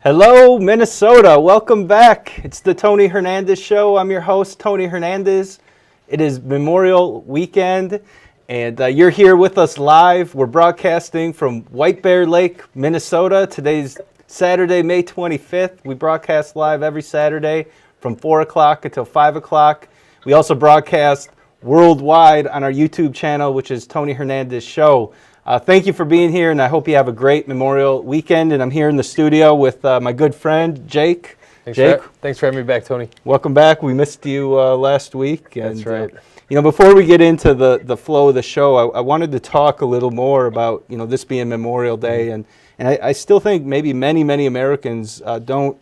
Hello, Minnesota. Welcome back. It's the Tony Hernandez Show. I'm your host, Tony Hernandez. It is Memorial Weekend, and you're here with us live. We're broadcasting from White Bear Lake, Minnesota. Today's Saturday, May 25th. We broadcast live every Saturday from 4 o'clock until 5 o'clock. We also broadcast worldwide on our YouTube channel, which is Tony Hernandez Show. Thank you for being here, and I hope you have a great Memorial Weekend. And I'm here in the studio with my good friend, Jake. Thanks for having me back, Tony. Welcome back. We missed you last week. And, That's right. Before we get into the flow of the show, I wanted to talk a little more about, this being Memorial Day. And I still think maybe many Americans don't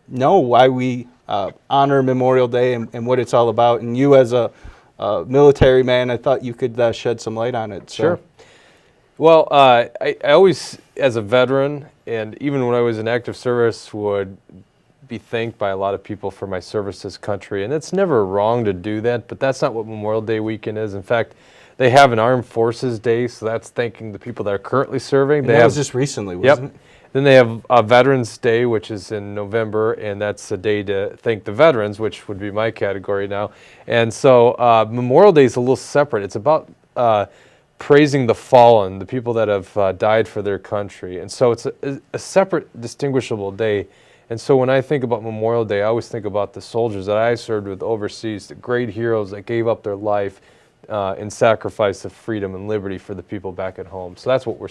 know why we honor Memorial Day and what it's all about. And you, as a military man, I thought you could shed some light on it. So. Sure. Well, I always, as a veteran, and even when I was in active service, would be thanked by a lot of people for my service to this country. And it's never wrong to do that, but that's not what Memorial Day weekend is. In fact, they have an Armed Forces Day, so that's thanking the people that are currently serving. That was just recently, wasn't it? Then they have a Veterans Day, which is in November, and that's a day to thank the veterans, which would be my category now. And so Memorial Day is a little separate. It's about praising the fallen, the people that have died for their country. And so it's a separate, distinguishable day. And so when I think about Memorial Day, I always think about the soldiers that I served with overseas, the great heroes that gave up their life in sacrifice of freedom and liberty for the people back at home. So that's what we're,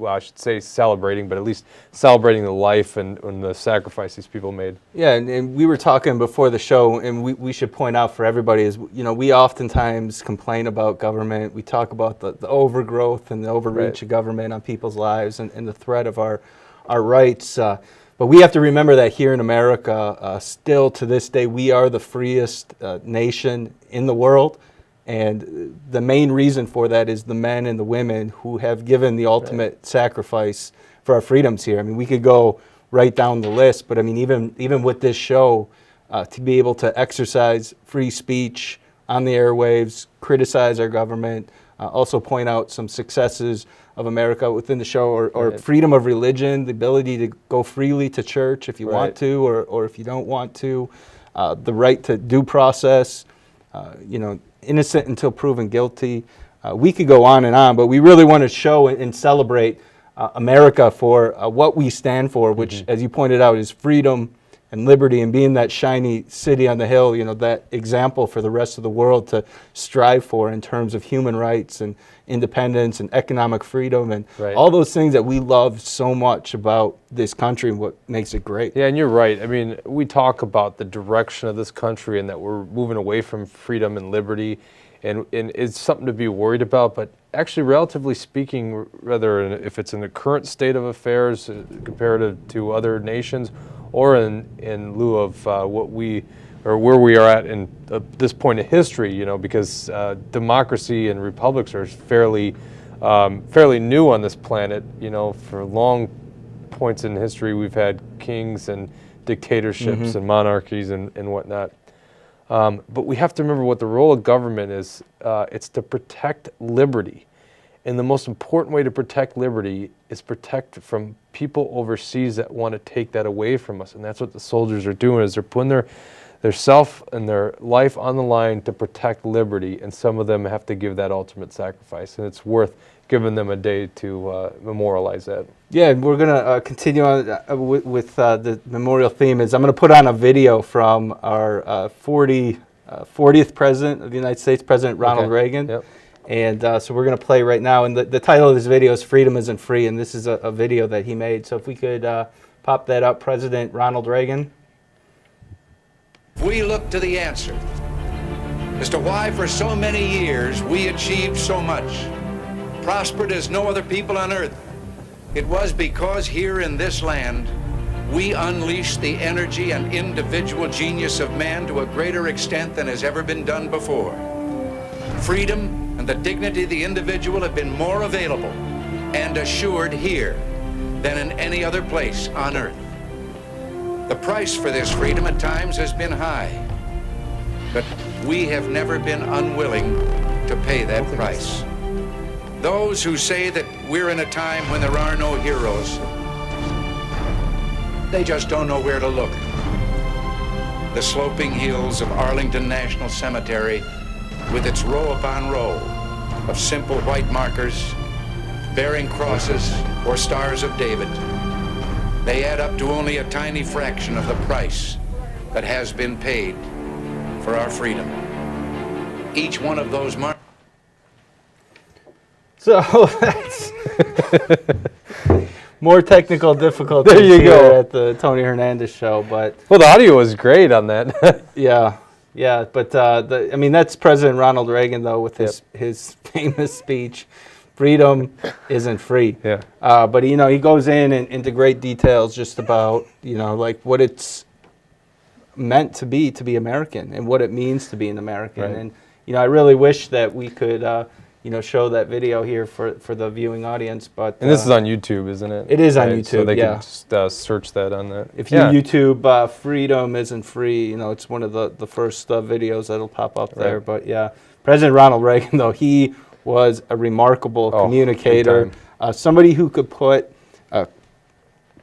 I should say celebrating, but at least celebrating the life and the sacrifice these people made. Yeah, and we were talking before the show, and we should point out for everybody is, we oftentimes complain about government. We talk about the overgrowth and the overreach of government on people's lives and the threat of our rights. But we have to remember that here in America, still to this day, we are the freest nation in the world. And the main reason for that is the men and the women who have given the ultimate sacrifice for our freedoms here. I mean, we could go right down the list, but I mean, even with this show, to be able to exercise free speech on the airwaves, criticize our government, also point out some successes of America within the show, or freedom of religion, the ability to go freely to church if you want to, or if you don't want to, the right to due process, innocent until proven guilty. We could go on and on, but we really want to show and celebrate America for what we stand for, which, as you pointed out, is freedom and liberty, and being that shiny city on the hill, that example for the rest of the world to strive for in terms of human rights and independence and economic freedom and all those things that we love so much about this country and what makes it great. Yeah, and you're right. I mean, we talk about the direction of this country and that we're moving away from freedom and liberty, and it's something to be worried about, but actually, relatively speaking, whether if it's in the current state of affairs comparative to other nations, or in lieu of where we are at in this point in history, because democracy and republics are fairly new on this planet. For long points in history, we've had kings and dictatorships and monarchies and whatnot. But we have to remember what the role of government is. It's to protect liberty. And the most important way to protect liberty is protect from people overseas that want to take that away from us. And that's what the soldiers are doing, is they're putting their self and their life on the line to protect liberty. And some of them have to give that ultimate sacrifice. And it's worth giving them a day to memorialize that. Yeah, and we're going to continue on with the memorial theme. I'm going to put on a video from our 40th President of the United States, President Ronald Reagan. Yep. And so we're going to play right now. And the title of this video is Freedom Isn't Free. And this is a video that he made. So if we could pop that up, President Ronald Reagan. We look to the answer as to why for so many years we achieved so much, prospered as no other people on earth. It was because here in this land we unleashed the energy and individual genius of man to a greater extent than has ever been done before. Freedom and the dignity of the individual have been more available and assured here than in any other place on earth. The price for this freedom at times has been high, but we have never been unwilling to pay that price. Those who say that we're in a time when there are no heroes They just don't know where to look. The sloping hills of Arlington National Cemetery, with its row upon row of simple white markers bearing crosses or stars of David, they add up to only a tiny fraction of the price that has been paid for our freedom. Each one of those markers. So that's more technical difficulties There you here go. at the Tony Hernandez show, but Well, the audio was great on that. yeah, but I mean, that's President Ronald Reagan, though, with his famous speech, "Freedom isn't free." Yeah. But he goes into great details just about like what it's meant to be American and what it means to be an American. Right. And I really wish that we could show that video here for the viewing audience. But And this is on YouTube, isn't it? It is on Right, YouTube, So they yeah. can just search that on that. if you YouTube "Freedom isn't free," it's one of the first videos that'll pop up there. Right. But yeah, President Ronald Reagan, though, he was a remarkable communicator, big somebody who could put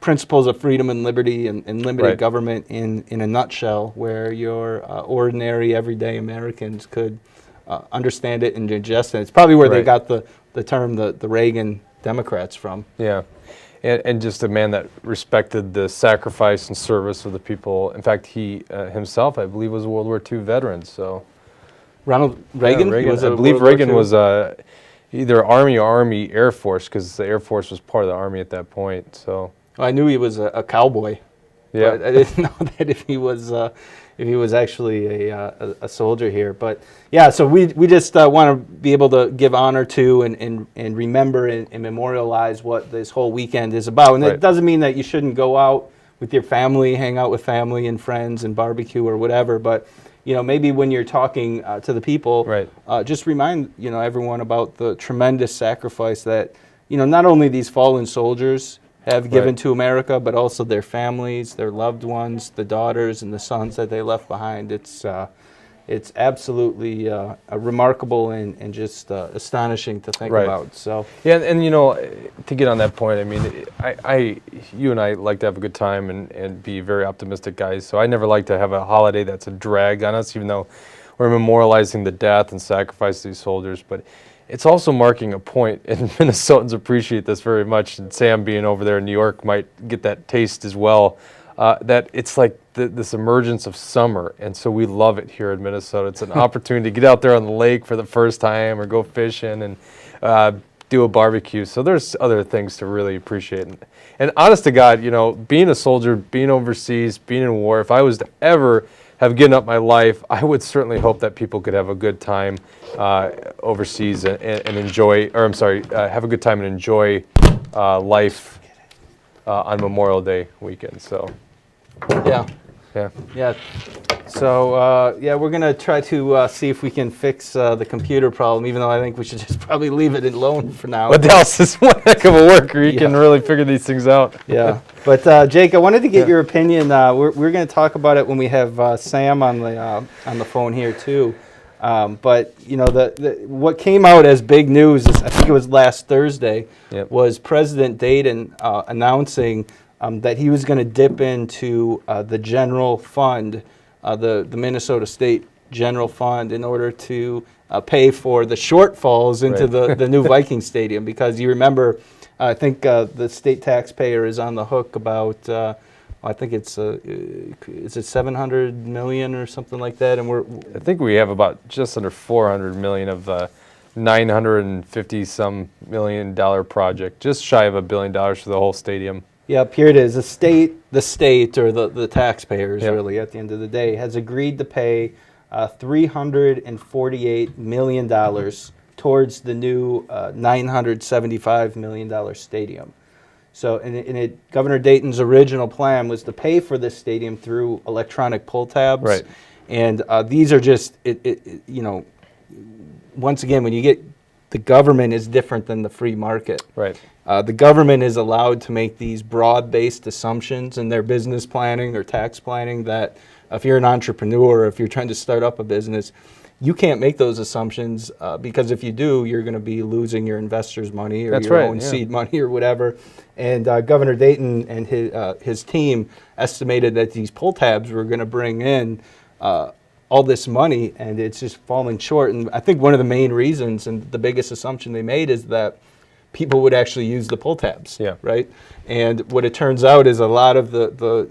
principles of freedom and liberty and limited Right. government in a nutshell, where your ordinary, everyday Americans could understand it and digest it. It's probably where they Right. got the term the Reagan Democrats from. Yeah. And just a man that respected the sacrifice and service of the people. In fact, he himself, I believe, was a World War II veteran. So Ronald Reagan? Yeah, He was I a believe World War Reagan II? was either Army or Army Air Force, because the Air Force was part of the Army at that point. So I knew he was a cowboy. yeah, But I didn't know that if he was actually a soldier here. But yeah, so we just want to be able to give honor to and remember and memorialize what this whole weekend is about. And Right. it doesn't mean that you shouldn't go out with your family, hang out with family and friends and barbecue or whatever. But maybe when you're talking to the people, Right. just remind everyone about the tremendous sacrifice that not only these fallen soldiers have given Right. to America, but also their families, their loved ones, the daughters and the sons that they left behind. It's absolutely remarkable and just astonishing to think Right. about. So yeah, and to get on that point, I mean, you and I like to have a good time and be very optimistic guys. So I never like to have a holiday that's a drag on us, even though we're memorializing the death and sacrifice of these soldiers. But it's also marking a point, and Minnesotans appreciate this very much, and Sam being over there in New York might get that taste as well, that it's like this emergence of summer, and so we love it here in Minnesota. It's an opportunity to get out there on the lake for the first time or go fishing and do a barbecue. So there's other things to really appreciate. And honest to God, being a soldier, being overseas, being in war, if I was to ever have given up my life, I would certainly hope that people could have a good time overseas and enjoy, or I'm sorry, have a good time and enjoy life on Memorial Day weekend. So, yeah. yeah. So we're gonna try to see if we can fix the computer problem, even though I think we should just probably leave it alone for now. But Dallas is one heck of a worker. He can really figure these things out. Yeah, but Jake, I wanted to get your opinion. We're going to talk about it when we have Sam on the phone here too. But what came out as big news, I think it was last Thursday, Yep. was President Dayton announcing that he was going to dip into the general fund, the Minnesota State General Fund, in order to pay for the shortfalls into Right. the new Viking Stadium, because you remember. I think the state taxpayer is on the hook about, I think is it 700 million or something like that, and I think we have about just under 400 million of the $950 million project, just shy of $1 billion for the whole stadium. Yep, here it is. The state or the taxpayers, Yep. really, at the end of the day, has agreed to pay $348 million towards the new $975 million stadium. So, Governor Dayton's original plan was to pay for this stadium through electronic pull tabs. Right. And these are just, once again, when you get, the government is different than the free market. Right. The government is allowed to make these broad-based assumptions in their business planning or tax planning that if you're an entrepreneur, if you're trying to start up a business, you can't make those assumptions because if you do, you're going to be losing your investors' money or That's your right, own yeah. seed money or whatever. And Governor Dayton and his team estimated that these pull tabs were going to bring in all this money, and it's just falling short. And I think one of the main reasons and the biggest assumption they made is that people would actually use the pull tabs, Yeah. right? And what it turns out is a lot of the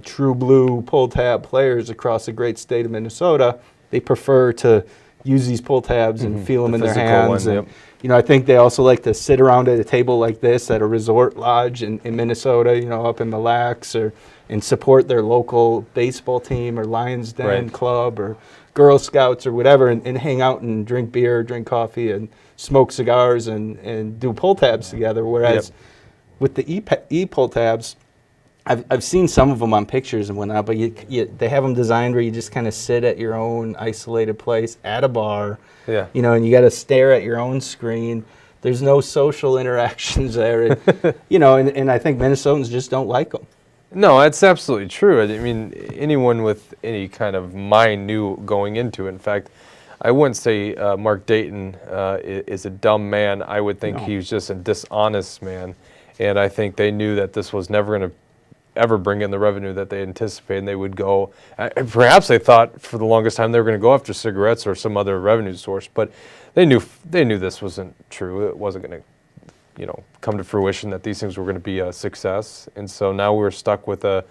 true blue pull tab players across the great state of Minnesota, they prefer to use these pull tabs and feel them The in their physical hands. one, And, yep. I think they also like to sit around at a table like this at a resort lodge in Minnesota, up in Mille Lacs, and support their local baseball team or Lions Den Right. club or Girl Scouts or whatever, and hang out and drink beer, drink coffee, and smoke cigars and do pull tabs together. Whereas Yep. with the e-pull tabs, I've seen some of them on pictures and whatnot, but they have them designed where you just kind of sit at your own isolated place at a bar, Yeah. and you got to stare at your own screen. There's no social interactions there, and I think Minnesotans just don't like them. No, that's absolutely true. I mean, anyone with any kind of mind knew going into it. In fact, I wouldn't say Mark Dayton is a dumb man. I would think he was just a dishonest man. And I think they knew that this was never going to ever bring in the revenue that they anticipated, and they would go. Perhaps they thought for the longest time they were going to go after cigarettes or some other revenue source, but they knew this wasn't true. It wasn't going to come to fruition, that these things were going to be a success. And so now we're stuck with a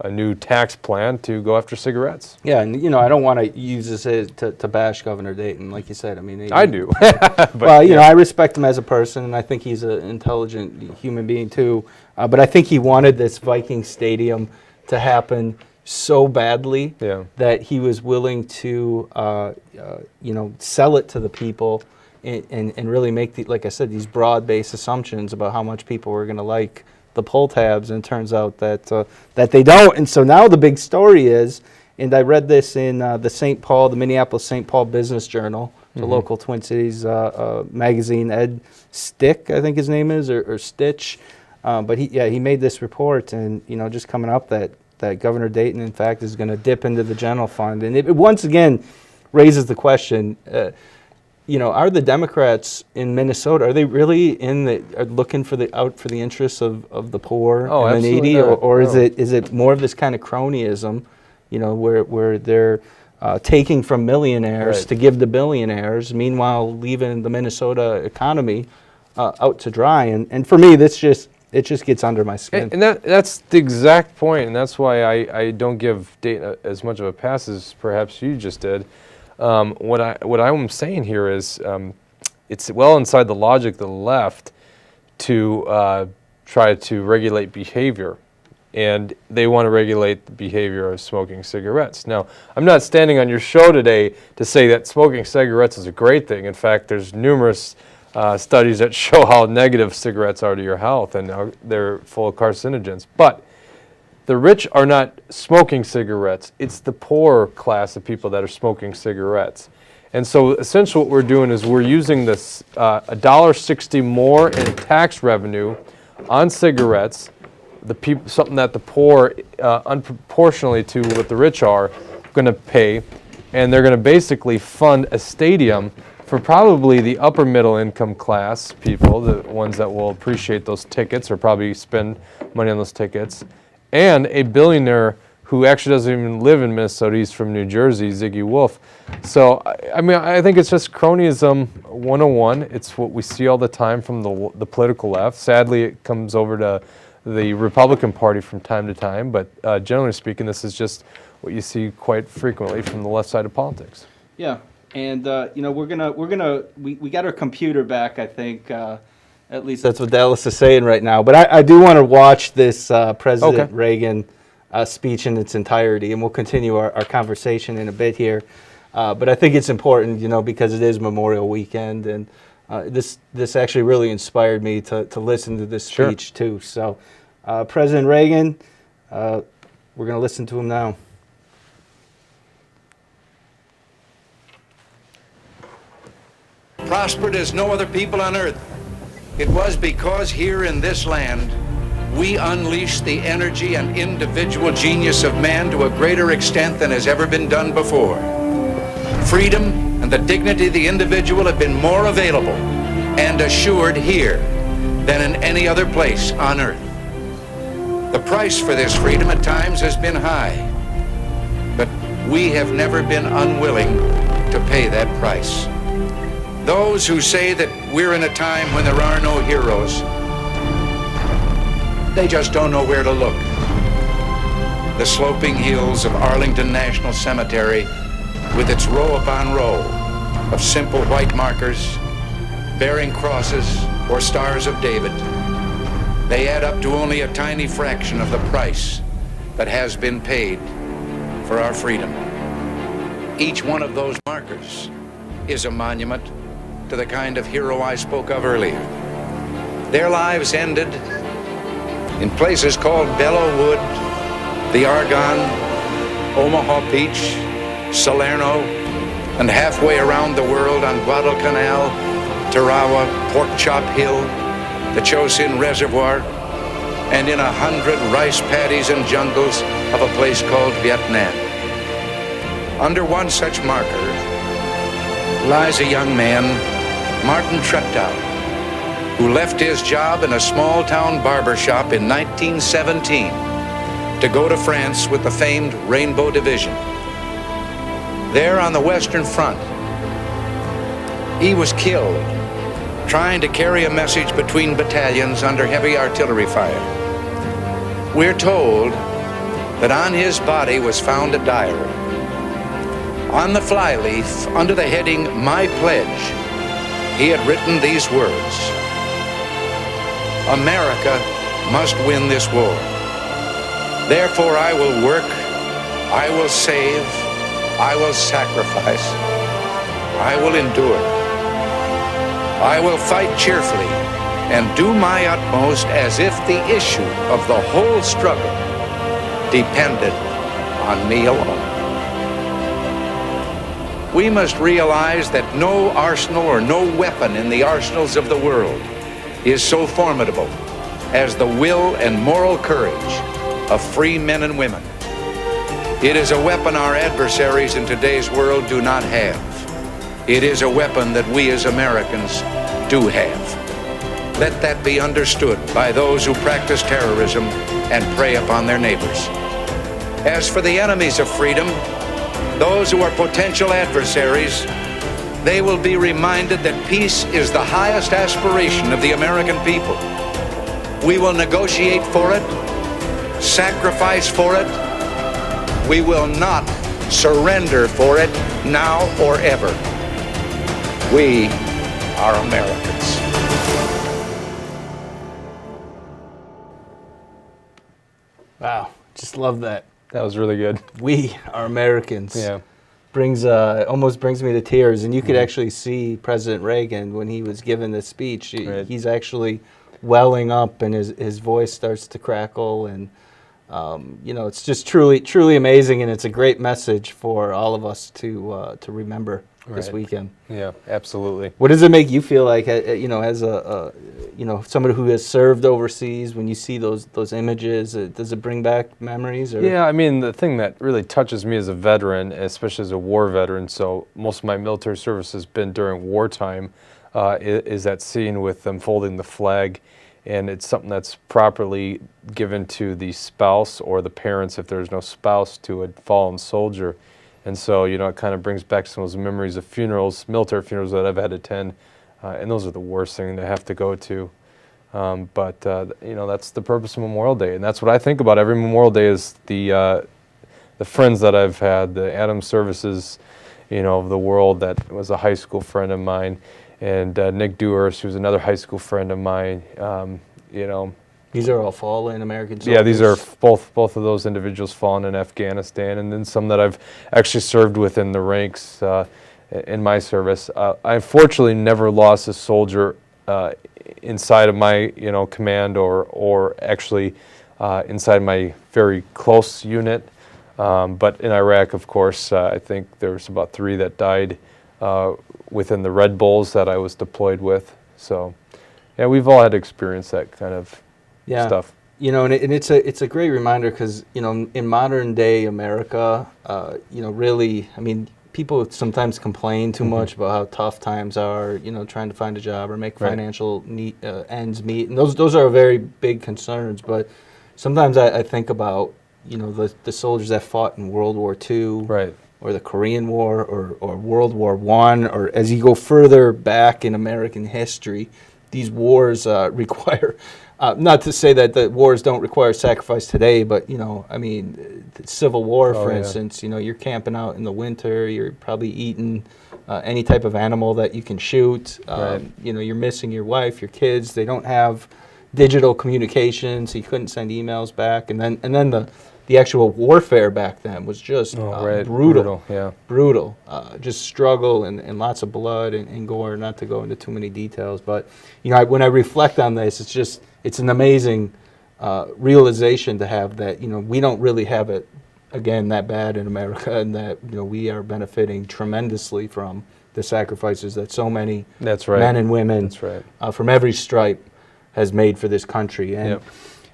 new tax plan to go after cigarettes. Yeah, and I don't want to use this to bash Governor Dayton, like you said. I mean, I do. But, I respect him as a person, and I think he's an intelligent human being too. But I think he wanted this Viking Stadium to happen so badly that he was willing to, sell it to the people and really make, like I said, these broad-based assumptions about how much people were going to like the pull tabs, and it turns out that they don't. And so now the big story is, and I read this in the Minneapolis St. Paul Business Journal, the local Twin Cities magazine. Ed Stick, I think his name is, or Stitch, but he made this report, and just coming up that Governor Dayton, in fact, is going to dip into the general fund, and it once again raises the question. Are the Democrats in Minnesota, are they really looking for the interests of the poor and the needy, or is it more of this kind of cronyism, where they're taking from millionaires to give to billionaires, meanwhile leaving the Minnesota economy out to dry? And for me, it just gets under my skin. And that's the exact point, and that's why I don't give Dayton as much of a pass as perhaps you just did. What I'm saying here is it's well inside the logic of the left to try to regulate behavior, and they want to regulate the behavior of smoking cigarettes. Now, I'm not standing on your show today to say that smoking cigarettes is a great thing. In fact, there's numerous studies that show how negative cigarettes are to your health, and they're full of carcinogens. But the rich are not smoking cigarettes. It's the poor class of people that are smoking cigarettes. And so essentially what we're doing is we're using this $1.60 more in tax revenue on cigarettes, something that the poor, unproportionally to what the rich are, going to pay. And they're going to basically fund a stadium for probably the upper middle income class people, the ones that will appreciate those tickets or probably spend money on those tickets, and a billionaire who actually doesn't even live in Minnesota. He's from New Jersey, Ziggy Wolf. So, I think it's just cronyism 101. It's what we see all the time from the political left. Sadly, it comes over to the Republican Party from time to time, but generally speaking, this is just what you see quite frequently from the left side of politics. Yeah, and we got our computer back, I think. At least that's what Dallas is saying right now. But I do want to watch this President Reagan speech in its entirety, and we'll continue our conversation in a bit here. But I think it's important, because it is Memorial Weekend, and this actually really inspired me to listen to this speech too. So, President Reagan, we're going to listen to him now. Prospered as no other people on earth. It was because here in this land, we unleashed the energy and individual genius of man to a greater extent than has ever been done before. Freedom, the dignity of the individual have been more available and assured here than in any other place on earth. The price for this freedom at times has been high, but we have never been unwilling to pay that price. Those who say that we're in a time when there are no heroes, they just don't know where to look. The sloping hills of Arlington National Cemetery, with its row upon row of simple white markers bearing crosses or stars of David, they add up to only a tiny fraction of the price that has been paid for our freedom. Each one of those markers is a monument to the kind of hero I spoke of earlier. Their lives ended in places called Belleau Wood, the Argonne, Omaha Beach, Salerno, and halfway around the world on Guadalcanal, Tarawa, Pork Chop Hill, the Chosin Reservoir, and in 100 rice paddies and jungles of a place called Vietnam. Under one such marker lies a young man, Martin Treptow, who left his job in a small-town barber shop in 1917 to go to France with the famed Rainbow Division. There on the Western Front, he was killed trying to carry a message between battalions under heavy artillery fire. We're told that on his body was found a diary. On the flyleaf, under the heading, "My Pledge," he had written these words: "America must win this war. Therefore I will work, I will save, I will sacrifice, I will endure. I will fight cheerfully and do my utmost as if the issue of the whole struggle depended on me alone." We must realize that no arsenal or no weapon in the arsenals of the world is so formidable as the will and moral courage of free men and women. It is a weapon our adversaries in today's world do not have. It is a weapon that we as Americans do have. Let that be understood by those who practice terrorism and prey upon their neighbors. As for the enemies of freedom, those who are potential adversaries, they will be reminded that peace is the highest aspiration of the American people. We will negotiate for it, sacrifice for it. We will not surrender for it now or ever. We are Americans. Wow, just love that. That was really good. We are Americans. Yeah. Almost brings me to tears. And you could actually see President Reagan when he was giving this speech. Right. He's actually welling up, and his voice starts to crackle. And it's just truly amazing, and it's a great message for all of us to remember this Right. weekend. Yeah, absolutely. What does it make you feel like, as somebody who has served overseas? When you see those images, does it bring back memories? Or? Yeah, I mean, the thing that really touches me as a veteran, especially as a war veteran, so most of my military service has been during wartime, is that scene with them folding the flag. And it's something that's properly given to the spouse or the parents, if there's no spouse, to a fallen soldier. And so, it kind of brings back some of those memories of funerals, military funerals that I've had to attend, and those are the worst thing to have to go to. But that's the purpose of Memorial Day, and that's what I think about every Memorial Day is the friends that I've had, the Adams Services, of the world that was a high school friend of mine, and Nick Dewars, who's another high school friend of mine. These are all fallen American soldiers? Yeah, these are both of those individuals fallen in Afghanistan, and then some that I've actually served with in the ranks in my service. I fortunately never lost a soldier inside of my command or actually inside my very close unit. But in Iraq, of course, I think there was about 3 that died within the Red Bulls that I was deployed with. So, yeah, we've all had to experience that kind of stuff. And it's a great reminder because in modern day America, really, I mean, people sometimes complain too much about how tough times are, trying to find a job or make financial ends meet. And those are very big concerns. But sometimes I think about, the soldiers that fought in World War II. Right. Or the Korean War, or World War I, or as you go further back in American history, these wars require, not to say that the wars don't require sacrifice today, but, the Civil War, for instance, you're camping out in the winter, you're probably eating any type of animal that you can shoot, you're missing your wife, your kids, they don't have digital communication, so you couldn't send emails back, and then the actual warfare back then was just brutal. Brutal. Just struggle and lots of blood and gore, not to go into too many details. But, when I reflect on this, it's an amazing realization to have that, we don't really have it, again, that bad in America, and that, we are benefiting tremendously from the sacrifices that so many men and women from every stripe has made for this country. And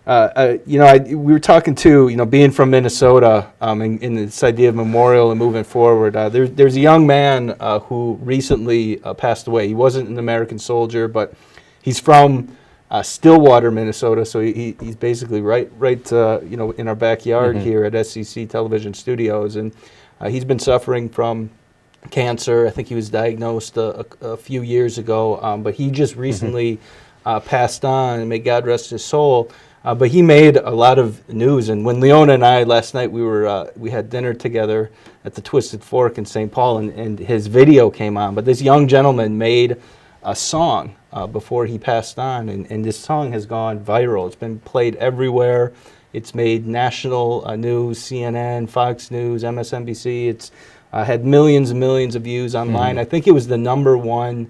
we were talking too, being from Minnesota, in this idea of memorial and moving forward. There's a young man who recently passed away. He wasn't an American soldier, but he's from Stillwater, Minnesota. So he's basically right, in our backyard here at SCC Television Studios, and he's been suffering from cancer. I think he was diagnosed a few years ago, but he just recently passed on, and may God rest his soul. But he made a lot of news, and when Leona and I last night we had dinner together at the Twisted Fork in St. Paul, and his video came on. But this young gentleman made a song before he passed on, and this song has gone viral. It's been played everywhere. It's made national news, CNN, Fox News, MSNBC. It's had millions and millions of views online. I think it was the #1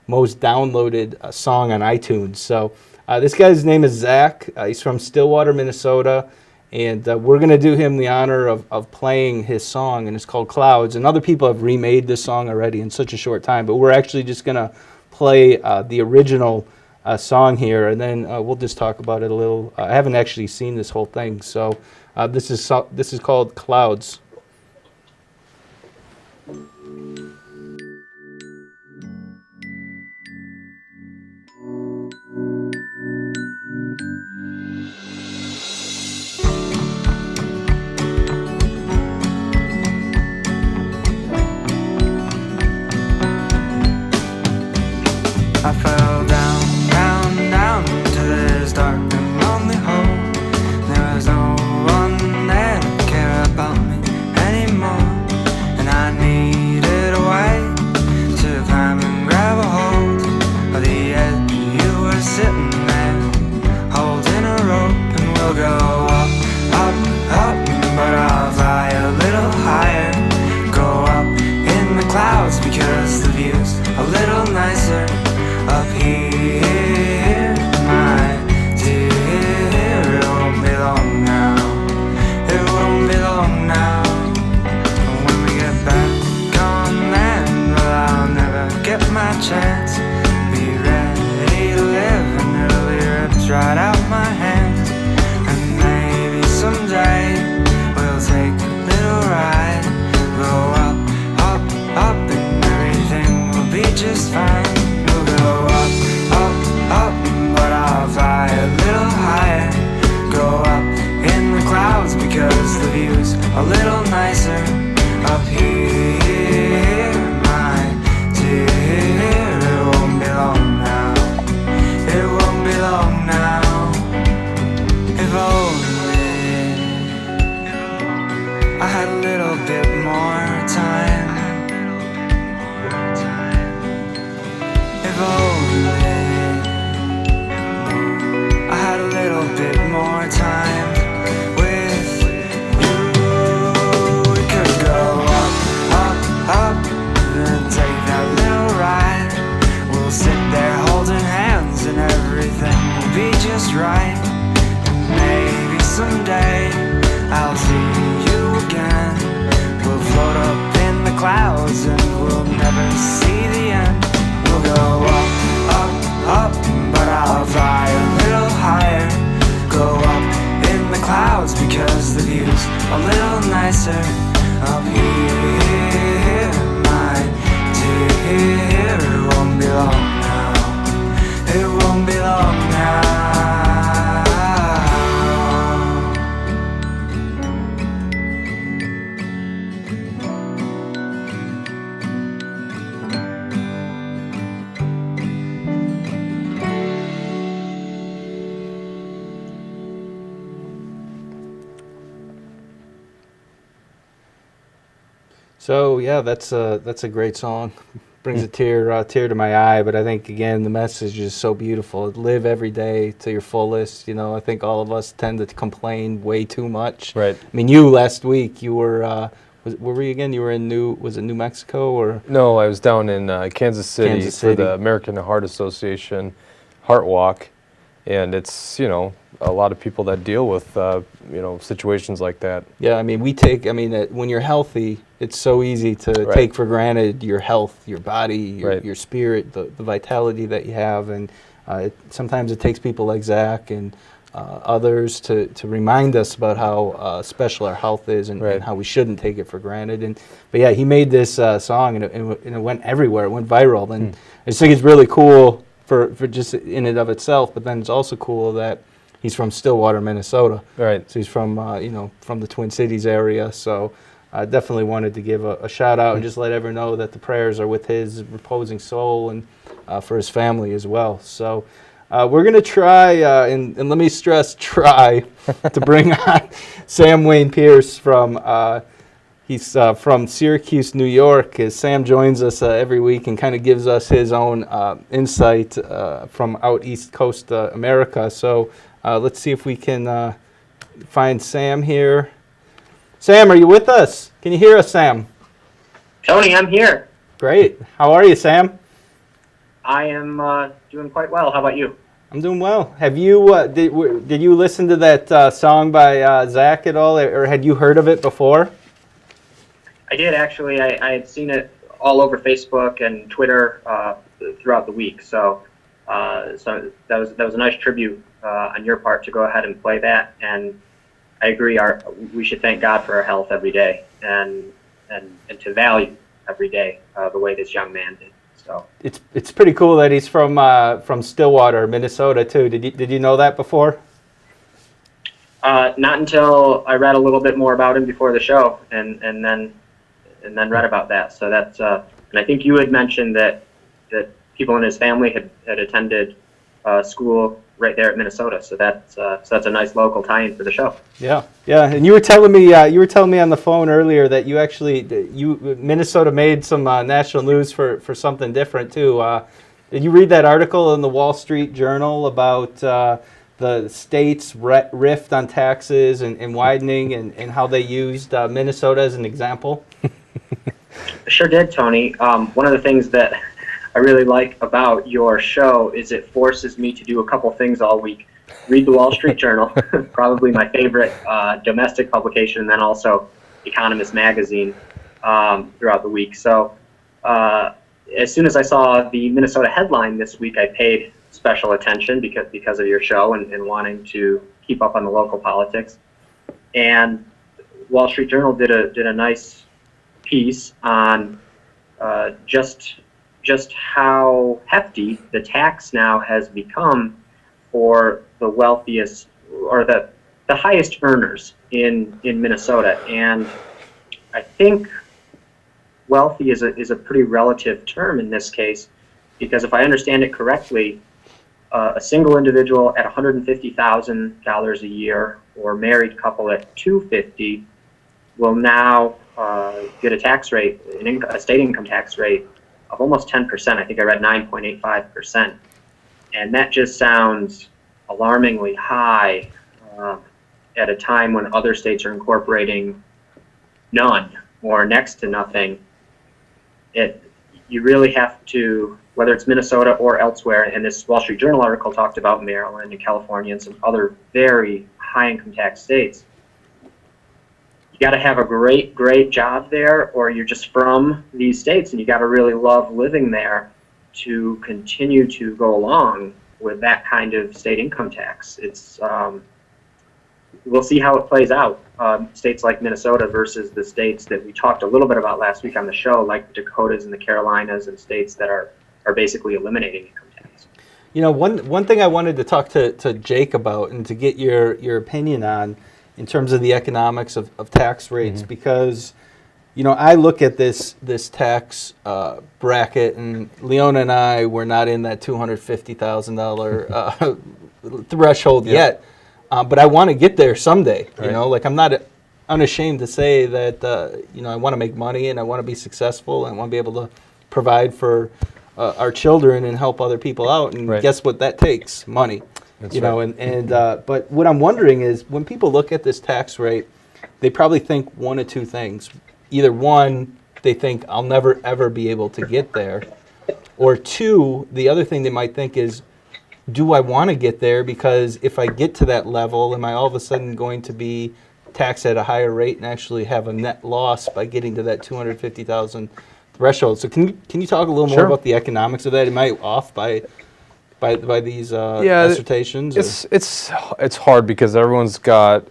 most downloaded song on iTunes. So. This guy's name is Zach. He's from Stillwater, Minnesota, and we're going to do him the honor of playing his song, and it's called Clouds. And other people have remade this song already in such a short time, but we're actually just going to play the original song here, and then we'll just talk about it a little. I haven't actually seen this whole thing, so this is called Clouds. I fell down, down, down to this dark and lonely hole. There was no one there to care about me anymore, and I needed a way to climb and grab a hold of the edge. You were sitting there, holding a rope, and we'll go up, up, up, but I'll fly a little higher. Go up in the clouds because the view's a little nicer. Up here, my dear, it won't be long now. It won't be long now. When we get back on land, well, I'll never get my chance. Be ready to live, and it'll be ripped right out my hands. And maybe someday we'll take a little ride. Go up, up, up, and everything will be just fine. Go up, up, up, but I'll fly a little higher. Go up in the clouds because the view's a little nicer. Up here, my dear, it won't be long now. It won't be long now. If only I had a little bit more time. If only I had a little bit more time with you. We could go up, up, up, and take that little ride. We'll sit there holding hands, and everything will be just right. And maybe someday I'll see you again. We'll float up in the clouds, and we'll never see the end. We'll go up, up, up, but I'll fly a little higher. Go up in the clouds because the view's a little nicer. Up here, here. It won't be long now. It won't be long now. So yeah, that's a great song. Brings a tear to my eye. But I think again the message is so beautiful. Live every day to your fullest. You know, I think all of us tend to complain way too much. Right. I mean, you last week you were where were you again? You were in New Mexico or? No, I was down in Kansas City Kansas for City. the American Heart Association Heart Walk, and it's a lot of people that deal with situations like that. Yeah, I mean, when you're healthy, it's so easy to Right. take for granted your health, your body, Right. your spirit, the vitality that you have. And sometimes it takes people like Zach and others to remind us about how special our health is and, Right. and how we shouldn't take it for granted. But yeah, he made this song and it went everywhere. It went viral. And I just think it's really cool for just in and of itself. But then it's also cool that he's from Stillwater, Minnesota. Right. So he's from, from the Twin Cities area. So I definitely wanted to give a shout out and just let everyone know that the prayers are with his reposing soul and for his family as well. So we're going to try, and let me stress, try to bring on Sam Wayne Pierce he's from Syracuse, New York. As Sam joins us every week and kind of gives us his own insight from out East Coast America. So let's see if we can find Sam here. Sam, are you with us? Can you hear us, Sam? Tony, I'm here. Great. How are you, Sam? I am doing quite well. How about you? I'm doing well. Have you did you listen to that song by Zach at all, or had you heard of it before? I did actually. I had seen it all over Facebook and Twitter throughout the week. So that was a nice tribute on your part to go ahead and play that. And I agree. We should thank God for our health every day and to value every day the way this young man did. So It's pretty cool that he's from Stillwater, Minnesota too. Did you know that before? not until I read a little bit more about him before the show, and then read about that. So that's and I think you had mentioned that people in his family had attended school right there at Minnesota. So that's a nice local tie-in for the show. Yeah. And you were telling me on the phone earlier that Minnesota made some national news for something different too. Did you read that article in the Wall Street Journal about the state's rift on taxes and widening and how they used Minnesota as an example? I sure did, Tony. One of the things that I really like about your show is it forces me to do a couple things all week. Read the Wall Street Journal, probably my favorite domestic publication, and then also Economist Magazine throughout the week. So as soon as I saw the Minnesota headline this week, I paid special attention because of your show and wanting to keep up on the local politics. And Wall Street Journal did a nice piece on just how hefty the tax now has become for the wealthiest or the highest earners in Minnesota. And I think wealthy is a pretty relative term in this case, because if I understand it correctly, a single individual at $150,000 a year or married couple at $250,000 will now get a tax rate, a state income tax rate of almost 10%. I think I read 9.85%. And that just sounds alarmingly high at a time when other states are incorporating none or next to nothing. You really have to, whether it's Minnesota or elsewhere, and this Wall Street Journal article talked about Maryland and California and some other very high income tax states. You got to have a great job there, or you're just from these states and you got to really love living there to continue to go along with that kind of state income tax. It's we'll see how it plays out. States like Minnesota versus the states that we talked a little bit about last week on the show, like the Dakotas and the Carolinas, and states that are basically eliminating income tax. You know, one thing I wanted to talk to Jake about and to get your opinion on in terms of the economics of tax rates, because, you know, I look at this tax bracket, and Leona and I were not in that $250,000 threshold yet, but I want to get there someday. Right. You know, like, I'm not unashamed to say that, you know, I want to make money and I want to be successful and I want to be able to provide for our children and help other people out. And Right. guess what that takes? Money. That's you know, right. but what I'm wondering is, when people look at this tax rate, they probably think one of two things. Either one, they think I'll never ever be able to get there, or two, the other thing they might think is, do I want to get there? Because if I get to that level, am I all of a sudden going to be taxed at a higher rate and actually have a net loss by getting to that 250,000 threshold? So can you talk a little more Sure. about the economics of that? Am I off by these assertions? It's hard because everyone's got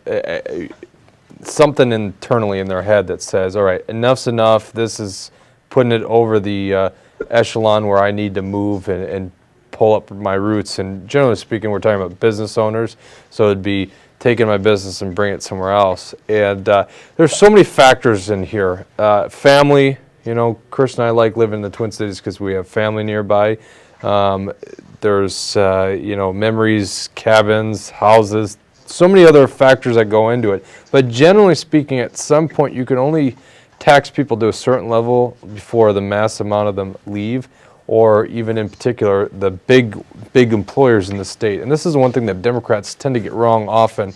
something internally in their head that says, all right, enough's enough. This is putting it over the echelon where I need to move and pull up my roots. And generally speaking, we're talking about business owners, so it'd be taking my business and bring it somewhere else. And there's so many factors in here. Family, you know, Chris and I like living in the Twin Cities because we have family nearby. There's, you know, memories, cabins, houses, so many other factors that go into it. But generally speaking, at some point, you can only tax people to a certain level before the mass amount of them leave, or even in particular, the big employers in the state. And this is one thing that Democrats tend to get wrong often.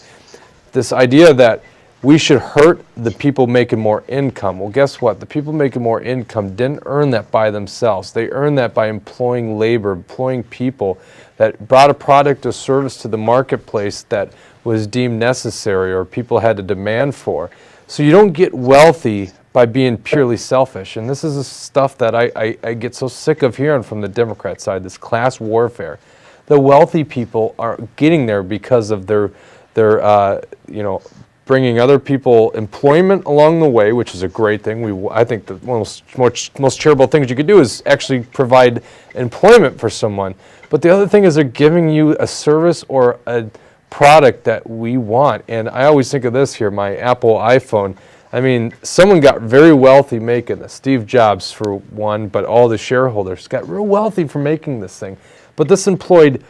This idea that we should hurt the people making more income. Well, guess what? The people making more income didn't earn that by themselves. They earned that by employing labor, employing people that brought a product or service to the marketplace that was deemed necessary or people had to demand for. So you don't get wealthy by being purely selfish. And this is the stuff that I get so sick of hearing from the Democrat side, this class warfare. The wealthy people are getting there because of their you know, bringing other people employment along the way, which is a great thing. I think the most charitable things you could do is actually provide employment for someone. But the other thing is they're giving you a service or a product that we want. And I always think of this here, my Apple iPhone. I mean, someone got very wealthy making this. Steve Jobs, for one, but all the shareholders got real wealthy for making this thing. But this employed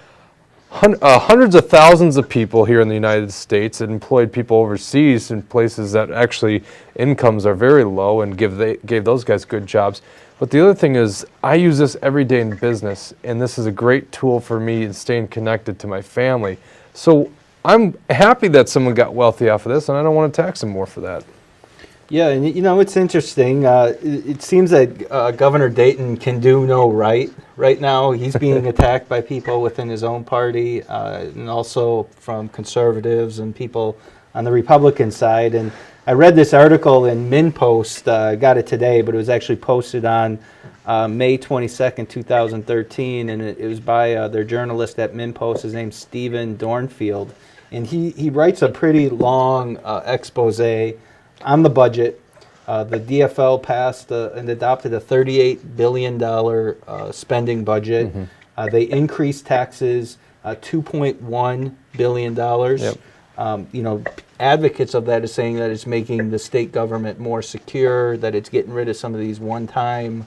hundreds of thousands of people here in the United States. It employed people overseas in places that actually incomes are very low and gave those guys good jobs. But the other thing is, I use this every day in business, and this is a great tool for me in staying connected to my family. So I'm happy that someone got wealthy off of this, and I don't want to tax them more for that. Yeah, and you know, it's interesting. It seems that Governor Dayton can do no right now. He's being attacked by people within his own party, and also from conservatives and people on the Republican side. And I read this article in MinnPost, got it today, but it was actually posted on May 22nd, 2013, and it was by their journalist at MinnPost. His name's Stephen Dornfield, and he writes a pretty long expose on the budget. The DFL passed and adopted a $38 billion spending budget. Mm-hmm. They increased taxes $2.1 billion. Yep. You know, advocates of that is saying that it's making the state government more secure, that it's getting rid of some of these one-time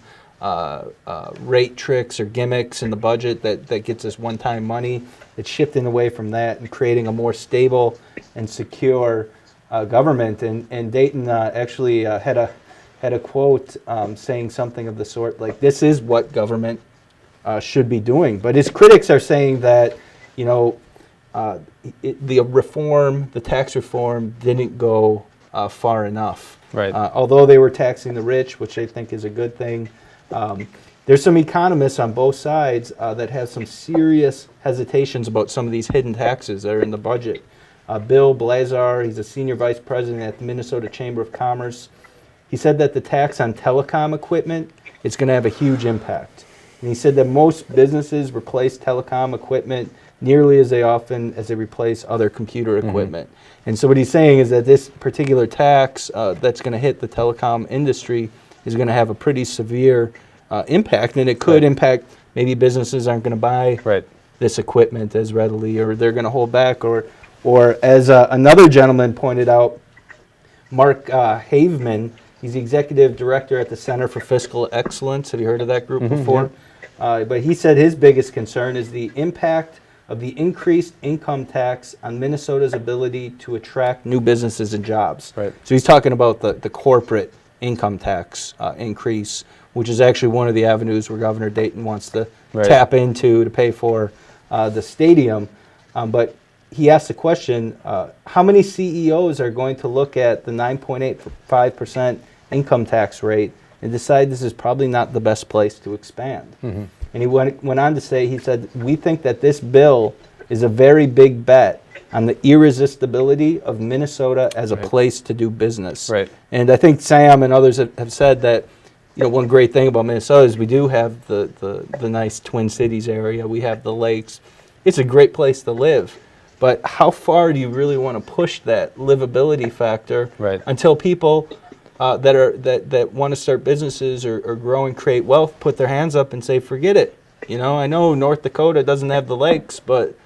rate tricks or gimmicks in the budget that gets us one-time money. It's shifting away from that and creating a more stable and secure government. And Dayton actually had a quote saying something of the sort like, "This is what government should be doing." But his critics are saying that, you know, the tax reform didn't go far enough. Right. Although they were taxing the rich, which I think is a good thing. There's some economists on both sides that have some serious hesitations about some of these hidden taxes that are in the budget. Bill Blazar, he's a senior vice president at the Minnesota Chamber of Commerce. He said that the tax on telecom equipment is going to have a huge impact. And he said that most businesses replace telecom equipment nearly as often as they replace other computer equipment. And so what he's saying is that this particular tax that's going to hit the telecom industry is going to have a pretty severe impact, and it could impact maybe businesses aren't going to buy this equipment as readily, or they're going to hold back, or as another gentleman pointed out, Mark Haveman, he's the executive director at the Center for Fiscal Excellence. Have you heard of that group before? But he said his biggest concern is the impact of the increased income tax on Minnesota's ability to attract new businesses and jobs. So he's talking about the corporate income tax increase, which is actually one of the avenues where Governor Dayton wants to tap into to pay for the stadium. But he asked the question, how many CEOs are going to look at the 9.85% income tax rate and decide this is probably not the best place to expand? And he went on to say, he said, we think that this bill is a very big bet on the irresistibility of Minnesota as a place to do business. And I think Sam and others have said that, you know, one great thing about Minnesota is we do have the nice Twin Cities area. We have the lakes. It's a great place to live. But how far do you really want to push that livability factor until people that want to start businesses or grow and create wealth put their hands up and say, forget it. You know, I know North Dakota doesn't have the lakes, but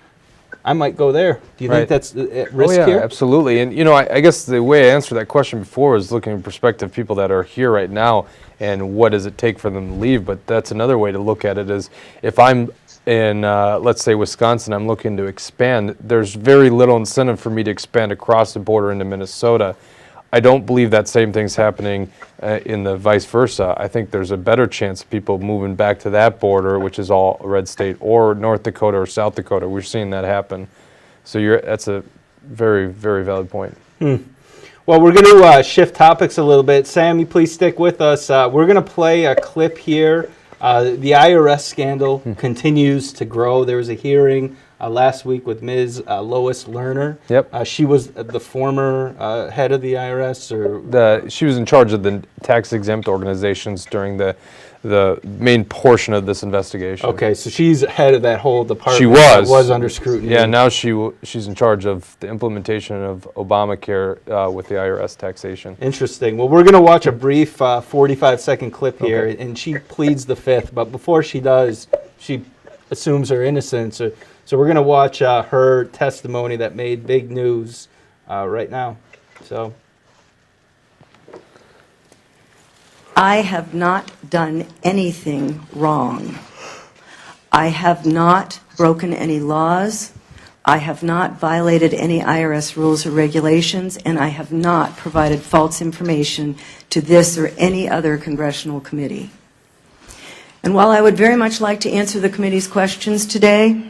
I might go there. Do you think that's at risk here? Absolutely. And, you know, I guess the way I answered that question before was looking in perspective of people that are here right now and what does it take for them to leave. But that's another way to look at it is if I'm in, let's say, Wisconsin, I'm looking to expand, there's very little incentive for me to expand across the border into Minnesota. I don't believe that same thing's happening in the vice versa. I think there's a better chance of people moving back to that border, which is all a red state, or North Dakota or South Dakota. We're seeing that happen. So that's a very, very valid point. Well, we're going to shift topics a little bit. Sam, you please stick with us. We're going to play a clip here. The IRS scandal continues to grow. There was a hearing last week with Ms. Lois Lerner. She was the former head of the IRS, or she was in charge of the tax-exempt organizations during the main portion of this investigation. Okay, so she's head of that whole department. She was. That was under scrutiny. Yeah, now she's in charge of the implementation of Obamacare with the IRS taxation. Interesting. Well, we're going to watch a brief 45-second clip here, and she pleads the fifth. But before she does, she assumes her innocence. So we're going to watch her testimony that made big news right now. So. I have not done anything wrong. I have not broken any laws. I have not violated any IRS rules or regulations, and I have not provided false information to this or any other congressional committee. And while I would very much like to answer the committee's questions today,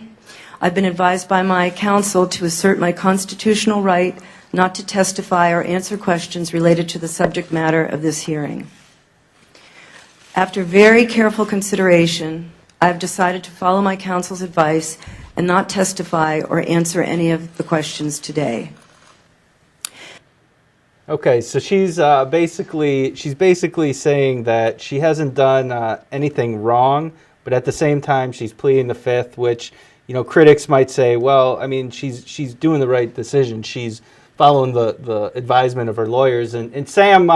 I've been advised by my counsel to assert my constitutional right not to testify or answer questions related to the subject matter of this hearing. After very careful consideration, I've decided to follow my counsel's advice and not testify or answer any of the questions today. Okay, so she's basically saying that she hasn't done anything wrong, but at the same time she's pleading the fifth, which, you know, critics might say, well, I mean, she's doing the right decision. She's following the advisement of her lawyers. And Sam,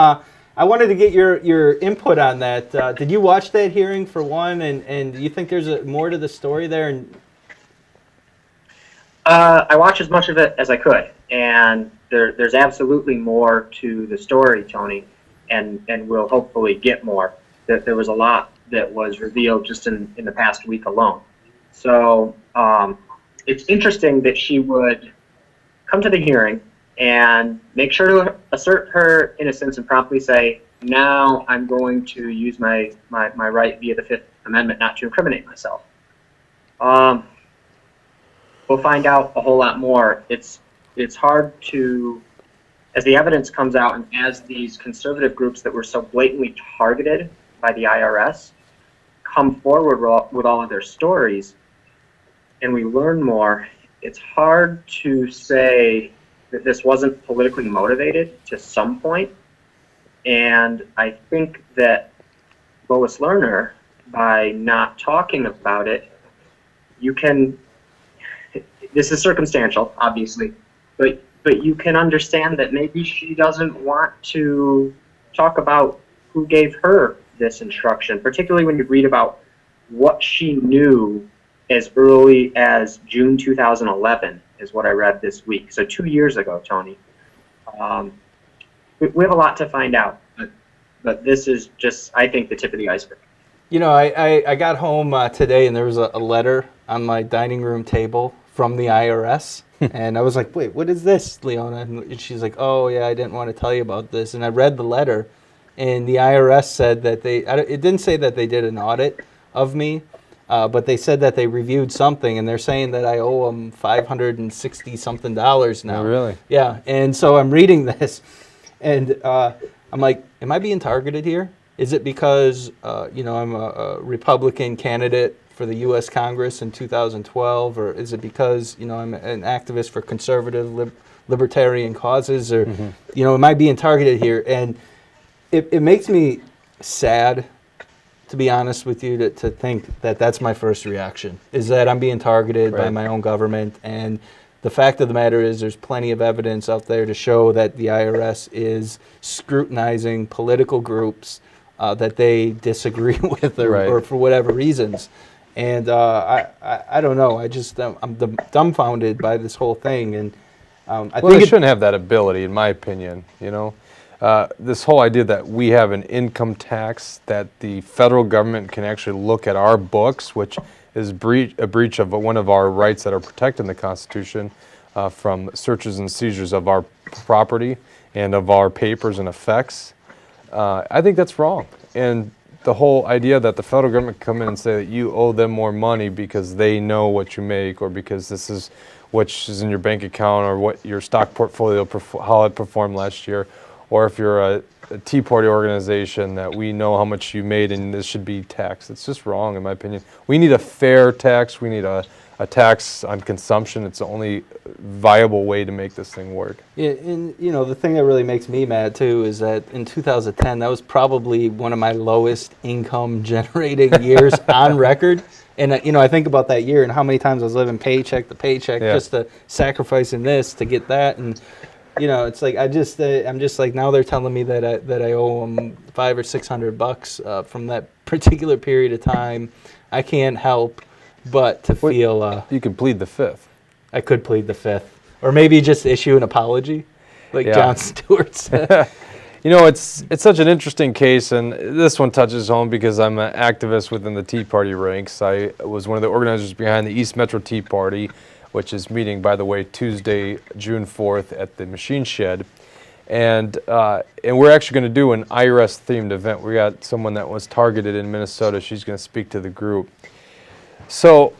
I wanted to get your input on that. Did you watch that hearing for one, and do you think there's more to the story there? I watched as much of it as I could, and there's absolutely more to the story, Tony, and we'll hopefully get more. There was a lot that was revealed just in the past week alone. So it's interesting that she would come to the hearing and make sure to assert her innocence and promptly say, now I'm going to use my right via the Fifth Amendment not to incriminate myself. We'll find out a whole lot more. It's hard to, as the evidence comes out and as these conservative groups that were so blatantly targeted by the IRS come forward with all of their stories and we learn more, it's hard to say that this wasn't politically motivated to some point. And I think that Lois Lerner, by not talking about it, this is circumstantial, obviously, but you can understand that maybe she doesn't want to talk about who gave her this instruction, particularly when you read about what she knew as early as June 2011 is what I read this week. So 2 years ago, Tony. We have a lot to find out, but this is just, I think, the tip of the iceberg. You know, I got home today and there was a letter on my dining room table from the IRS. And I was like, wait, what is this, Leona? And she's like, oh, yeah, I didn't want to tell you about this. And I read the letter, and the IRS said that it didn't say that they did an audit of me, but they said that they reviewed something, and they're saying that I owe them $560-something now. Oh, really? Yeah, and so I'm reading this, and I'm like, am I being targeted here? Is it because, I'm a Republican candidate for the U.S. Congress in 2012, or is it because, I'm an activist for conservative, libertarian causes, or, am I being targeted here? And it makes me sad, to be honest with you, to think that that's my first reaction, is that I'm being targeted by my own government. And the fact of the matter is there's plenty of evidence out there to show that the IRS is scrutinizing political groups that they disagree with or for whatever reasons. And I don't know. I'm dumbfounded by this whole thing. And I think they shouldn't have that ability, in my opinion. This whole idea that we have an income tax, that the federal government can actually look at our books, which is a breach of one of our rights that are protected in the Constitution from searches and seizures of our property and of our papers and effects. I think that's wrong. And the whole idea that the federal government can come in and say that you owe them more money because they know what you make, or because this is what is in your bank account, or what your stock portfolio, how it performed last year, or if you're a Tea Party organization, that we know how much you made and this should be taxed. It's just wrong, in my opinion. We need a fair tax. We need a tax on consumption. It's the only viable way to make this thing work. Yeah, and the thing that really makes me mad too is that in 2010, that was probably one of my lowest income generating years on record. And I think about that year and how many times I was living paycheck to paycheck, just to sacrificing this to get that. And it's like I'm just like, now they're telling me that I owe them $500 or $600 from that particular period of time. I can't help but to feel. You can plead the fifth. I could plead the fifth, or maybe just issue an apology, like Jon Stewart said. It's such an interesting case, and this one touches home because I'm an activist within the Tea Party ranks. I was one of the organizers behind the East Metro Tea Party, which is meeting, by the way, Tuesday, June 4th at the Machine Shed. And we're actually going to do an IRS-themed event. We got someone that was targeted in Minnesota. She's going to speak to the group. So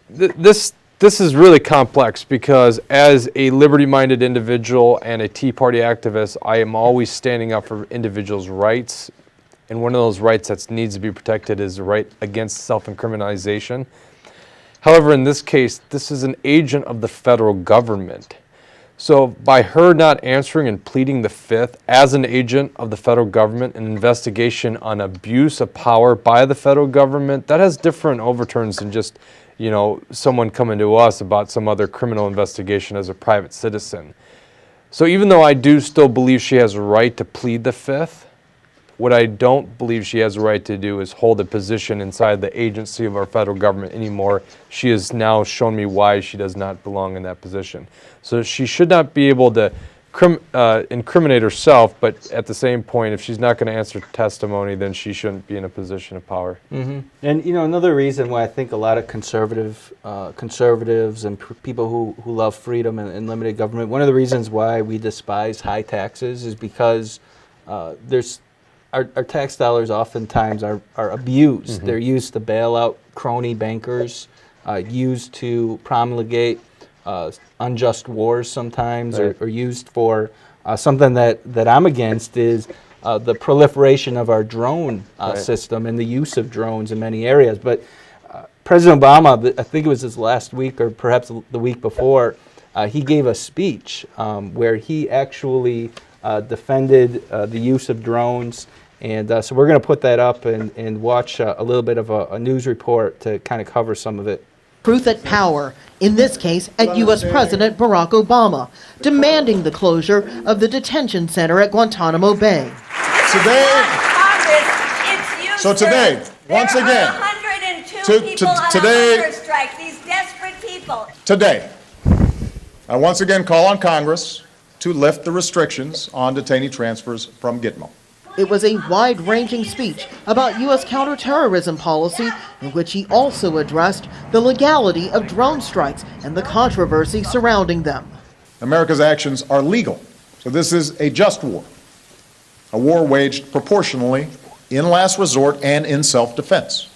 this is really complex, because as a liberty-minded individual and a Tea Party activist, I am always standing up for individuals' rights. And one of those rights that needs to be protected is the right against self-incrimination. However, in this case, this is an agent of the federal government. So by her not answering and pleading the fifth as an agent of the federal government, an investigation on abuse of power by the federal government, that has different overturns than just, someone coming to us about some other criminal investigation as a private citizen. So even though I do still believe she has a right to plead the fifth, what I don't believe she has a right to do is hold a position inside the agency of our federal government anymore. She has now shown me why she does not belong in that position. So she should not be able to incriminate herself, but at the same point, if she's not going to answer testimony, then she shouldn't be in a position of power. Mm-hmm. And another reason why I think a lot of conservatives and people who love freedom and limited government, one of the reasons why we despise high taxes is because our tax dollars oftentimes are abused. Mm-hmm. They're used to bail out crony bankers, used to promulgate unjust wars sometimes, or used for something that I'm against is the proliferation of our drone system and the use of drones in many areas. But President Obama, I think it was his last week or perhaps the week before, he gave a speech where he actually defended the use of drones. And so we're going to put that up and watch a little bit of a news report to kind of cover some of it. proof at power, in this case at U.S. President Barack Obama, demanding the closure of the detention center at Guantanamo Bay. Today, once again, 102 people on a hunger strike, these desperate people. Today, I once again call on Congress to lift the restrictions on detainee transfers from Gitmo. It was a wide-ranging speech about U.S. counterterrorism policy in which he also addressed the legality of drone strikes and the controversy surrounding them. America's actions are legal, so this is a just war, a war waged proportionally, in last resort, and in self-defense.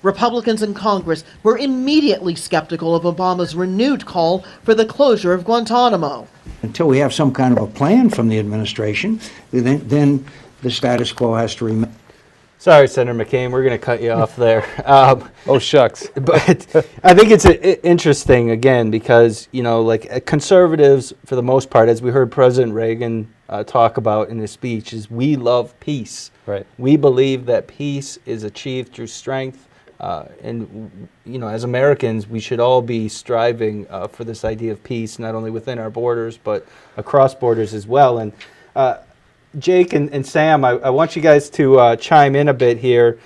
Republicans in Congress were immediately skeptical of Obama's renewed call for the closure of Guantanamo. Until we have some kind of a plan from the administration, then the status quo has to remain. Sorry, Senator McCain, we're going to cut you off there. Oh, shucks. But I think it's interesting, again, because, like conservatives, for the most part, as we heard President Reagan talk about in his speech, is we love peace. Right. We believe that peace is achieved through strength. And, as Americans, we should all be striving for this idea of peace, not only within our borders, but across borders as well. And Jake and Sam, I want you guys to chime in a bit here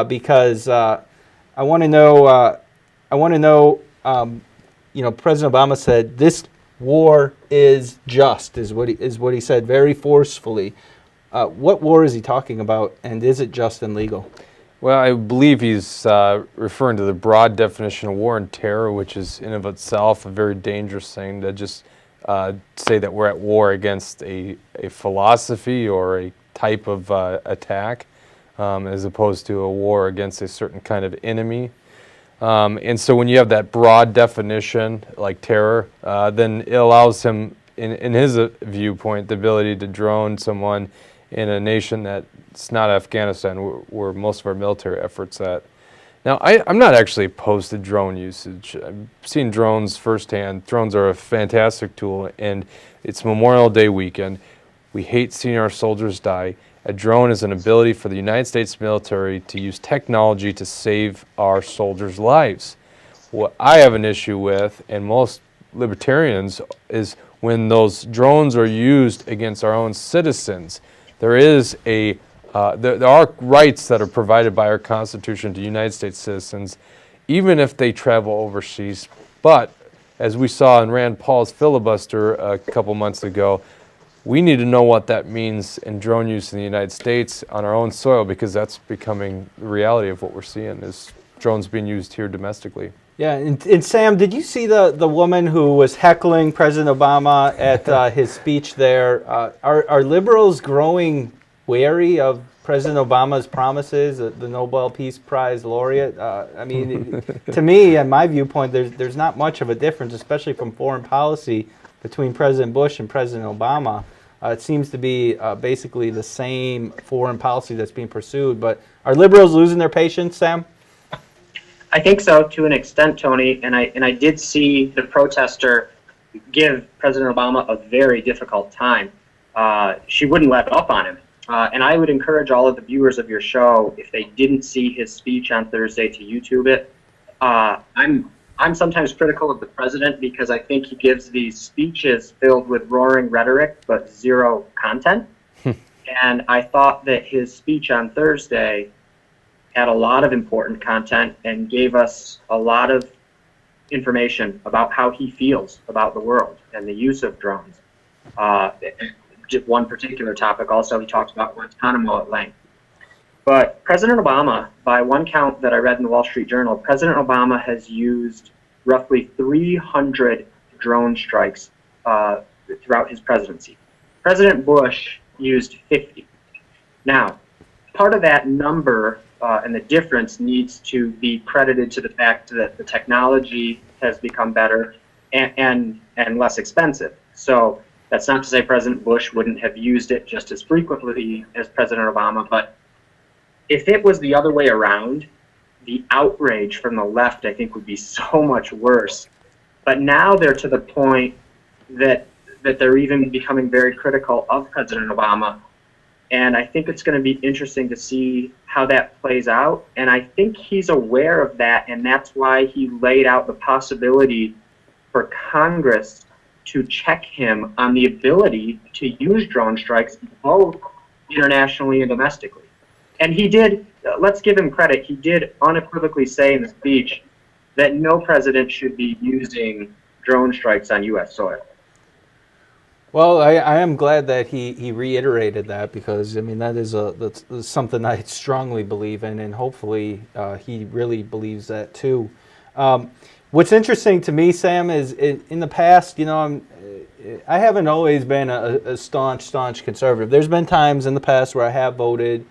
because I want to know, President Obama said this war is just, is what he said very forcefully. What war is he talking about, and is it just and legal? Well, I believe he's referring to the broad definition of war and terror, which is in of itself a very dangerous thing to just say that we're at war against a philosophy or a type of attack, as opposed to a war against a certain kind of enemy. And so when you have that broad definition, like terror, then it allows him, in his viewpoint, the ability to drone someone in a nation that's not Afghanistan, where most of our military efforts at. Now, I'm not actually opposed to drone usage. I've seen drones firsthand. Drones are a fantastic tool, and it's Memorial Day weekend. We hate seeing our soldiers die. A drone is an ability for the United States military to use technology to save our soldiers' lives. What I have an issue with, and most libertarians, is when those drones are used against our own citizens. There are rights that are provided by our Constitution to United States citizens, even if they travel overseas. But as we saw in Rand Paul's filibuster a couple months ago, we need to know what that means in drone use in the United States on our own soil, because that's becoming the reality of what we're seeing is drones being used here domestically. Yeah, and Sam, did you see the woman who was heckling President Obama at his speech there? Are liberals growing wary of President Obama's promises, the Nobel Peace Prize laureate? I mean, to me, and my viewpoint, there's not much of a difference, especially from foreign policy, between President Bush and President Obama. It seems to be basically the same foreign policy that's being pursued. But are liberals losing their patience, Sam? I think so, to an extent, Tony, and I did see the protester give President Obama a very difficult time. She wouldn't let up on him. And I would encourage all of the viewers of your show, if they didn't see his speech on Thursday, to YouTube it. I'm sometimes critical of the president because I think he gives these speeches filled with roaring rhetoric but zero content. And I thought that his speech on Thursday had a lot of important content and gave us a lot of information about how he feels about the world and the use of drones. Just one particular topic also, he talked about Guantanamo at length. But President Obama, by one count that I read in the Wall Street Journal, President Obama has used roughly 300 drone strikes throughout his presidency. President Bush used 50. Now, part of that number and the difference needs to be credited to the fact that the technology has become better and less expensive. So that's not to say President Bush wouldn't have used it just as frequently as President Obama, but if it was the other way around, the outrage from the left, I think, would be so much worse. But now they're to the point that they're even becoming very critical of President Obama And I think it's going to be interesting to see how that plays out. And I think he's aware of that, and that's why he laid out the possibility for Congress to check him on the ability to use drone strikes both internationally and domestically. And he did, let's give him credit, he did unequivocally say in the speech that no president should be using drone strikes on U.S. soil. Well, I am glad that he reiterated that, because I mean that's something I strongly believe in, and hopefully he really believes that too. What's interesting to me, Sam, is in the past, I haven't always been a staunch conservative. There's been times in the past where I have voted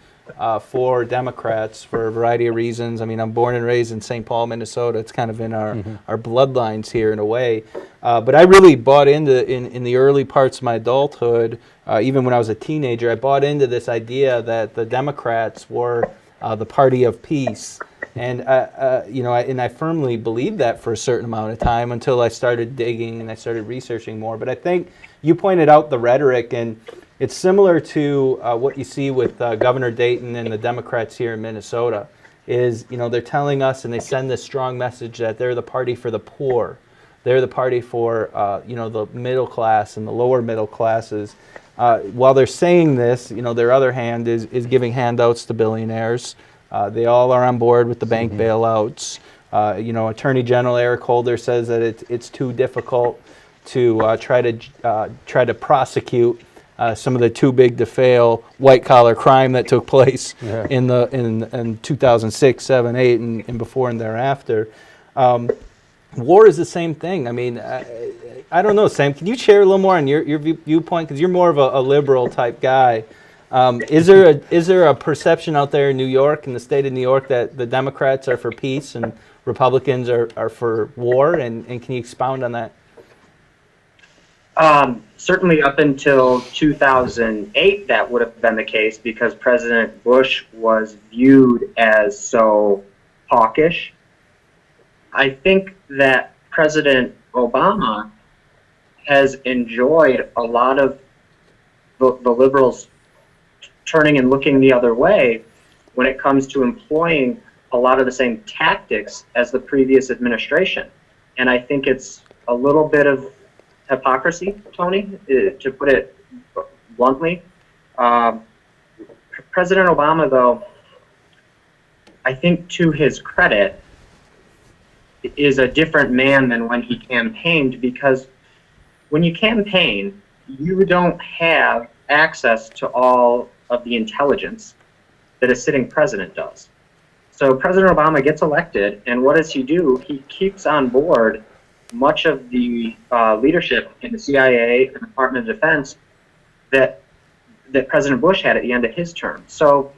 for Democrats for a variety of reasons. I mean, I'm born and raised in St. Paul, Minnesota. It's kind of in our bloodlines here in a way. But I really bought into, in the early parts of my adulthood, even when I was a teenager, I bought into this idea that the Democrats were the party of peace. And, I firmly believed that for a certain amount of time until I started digging and I started researching more. But I think you pointed out the rhetoric, and it's similar to what you see with Governor Dayton and the Democrats here in Minnesota. Is, they're telling us, and they send this strong message that they're the party for the poor. They're the party for, the middle class and the lower middle classes. While they're saying this, their other hand is giving handouts to billionaires. They all are on board with the bank bailouts. Attorney General Eric Holder says that it's too difficult to try to prosecute some of the too big to fail white collar crime that took place in 2006, 7, 8, and before and thereafter. War is the same thing. I mean, I don't know, Sam. Can you share a little more on your viewpoint? Because you're more of a liberal type guy. Is there a perception out there in New York, in the state of New York, that the Democrats are for peace and Republicans are for war? And can you expound on that? Certainly up until 2008, that would have been the case, because President Bush was viewed as so hawkish. I think that President Obama has enjoyed a lot of the liberals turning and looking the other way when it comes to employing a lot of the same tactics as the previous administration. And I think it's a little bit of hypocrisy, Tony, to put it bluntly. President Obama, though, I think to his credit, is a different man than when he campaigned, because when you campaign, you don't have access to all of the intelligence that a sitting president does. So President Obama gets elected, and what does he do? He keeps on board much of the leadership in the CIA and the Department of Defense that President Bush had at the end of his term. So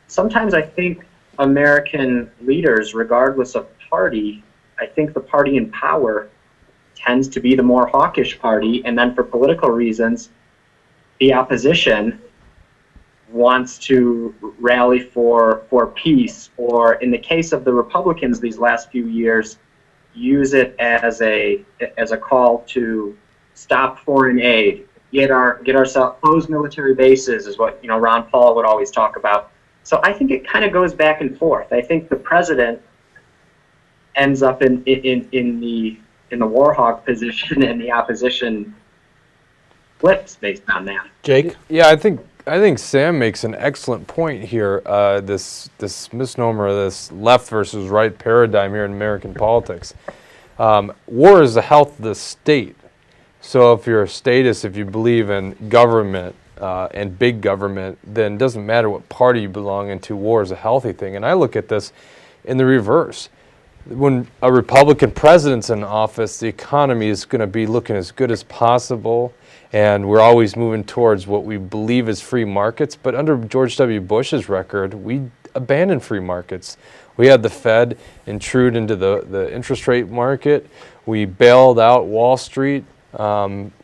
sometimes I think American leaders, regardless of party, I think the party in power tends to be the more hawkish party, and then for political reasons, the opposition wants to rally for peace, or in the case of the Republicans these last few years, use it as a call to stop foreign aid, get ourselves, close military bases is what Ron Paul would always talk about. So I think it kind of goes back and forth. I think the president ends up in the war hawk position, and the opposition flips based on that. Jake? Yeah, I think Sam makes an excellent point here. This misnomer, this left versus right paradigm here in American politics. War is the health of the state. So if you're a statist, if you believe in government and big government, then it doesn't matter what party you belong into. War is a healthy thing. And I look at this in the reverse. When a Republican president's in office, the economy is going to be looking as good as possible, and we're always moving towards what we believe is free markets. But under George W. Bush's record, we abandoned free markets. We had the Fed intrude into the interest rate market. We bailed out Wall Street.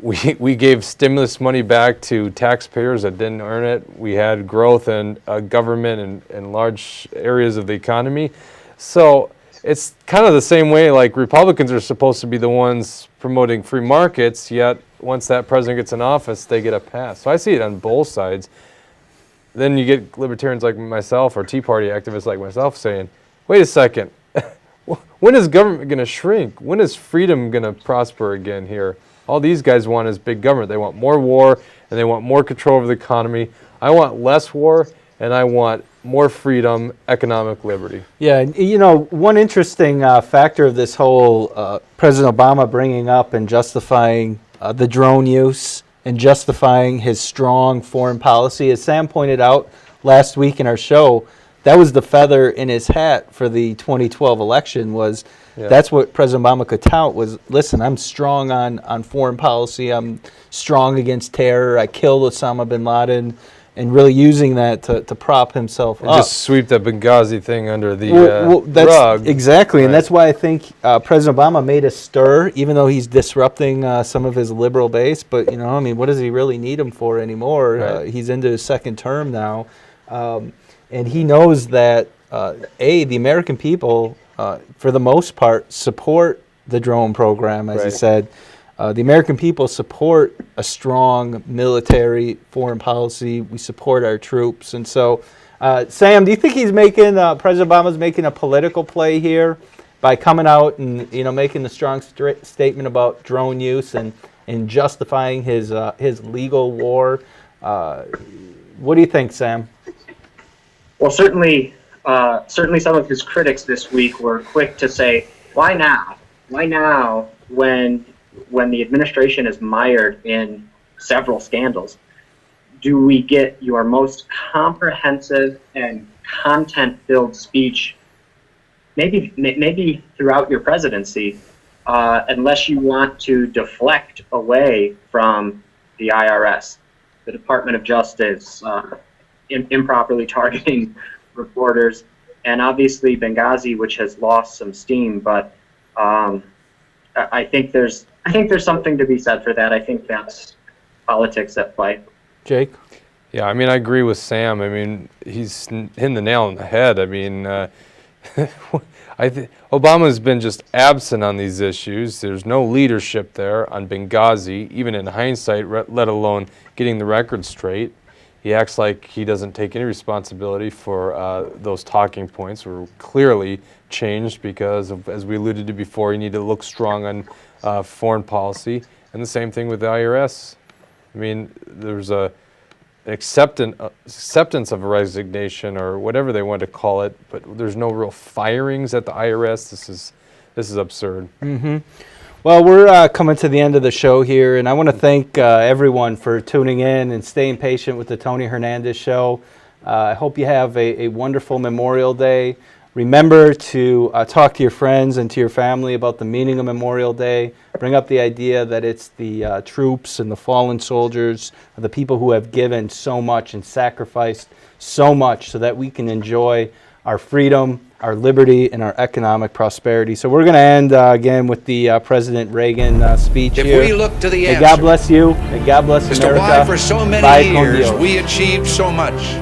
We gave stimulus money back to taxpayers that didn't earn it. We had growth in government and large areas of the economy. So it's kind of the same way, like Republicans are supposed to be the ones promoting free markets, yet once that president gets in office, they get a pass. So I see it on both sides. then you get libertarians like myself or Tea Party activists like myself saying, wait a second, when is government going to shrink? When is freedom going to prosper again here? All these guys want is big government. They want more war, and they want more control over the economy. I want less war, and I want more freedom, economic liberty. Yeah, and you know, one interesting factor of this whole President Obama bringing up and justifying the drone use and justifying his strong foreign policy, as Sam pointed out last week in our show, that was the feather in his hat for the 2012 election. Was that's what President Obama could tout was, listen, I'm strong on foreign policy, I'm strong against terror, I killed Osama bin Laden, and really using that to prop himself and up. Just sweep the Benghazi thing under the rug. Exactly, Right. and that's why I think President Obama made a stir, even though he's disrupting some of his liberal base. But, you know, I mean, what does he really need him for anymore? Right. He's into his second term now. And he knows that, the American people, for the most part, support the drone program, as he Right. said. The American people support a strong military foreign policy. We support our troops. And so, Sam, do you think he's making, President Obama's making a political play here by coming out and, you know, making the strong statement about drone use and justifying his legal war? What do you think, Sam? Well, certainly some of his critics this week were quick to say, why now? Why now when the administration is mired in several scandals? Do we get your most comprehensive and content-filled speech maybe throughout your presidency, unless you want to deflect away from the IRS, the Department of Justice, improperly targeting reporters, and obviously Benghazi, which has lost some steam. But I think there's something to be said for that. I think that's politics at play. Jake? Yeah, I mean, I agree with Sam. I mean, he's hitting the nail on the head. I mean, Obama's been just absent on these issues. There's no leadership there on Benghazi, even in hindsight, let alone getting the record straight. He acts like he doesn't take any responsibility for those talking points were clearly changed because of, as we alluded to before, you need to look strong on foreign policy. And the same thing with the IRS. I mean, there's an acceptance of a resignation or whatever they want to call it, but there's no real firings at the IRS. This is absurd. Mm-hmm. Well, we're coming to the end of the show here, and I want to thank everyone for tuning in and staying patient with the Tony Hernandez Show. I hope you have a wonderful Memorial Day. Remember to talk to your friends and to your family about the meaning of Memorial Day. Bring up the idea that it's the troops and the fallen soldiers, the people who have given so much and sacrificed so much so that we can enjoy our freedom, our liberty, and our economic prosperity. So we're going to end again with the President Reagan speech If here. we look to the May answer, God bless you. May God bless as to America. why for so many Bye con years Dios. we achieved so much,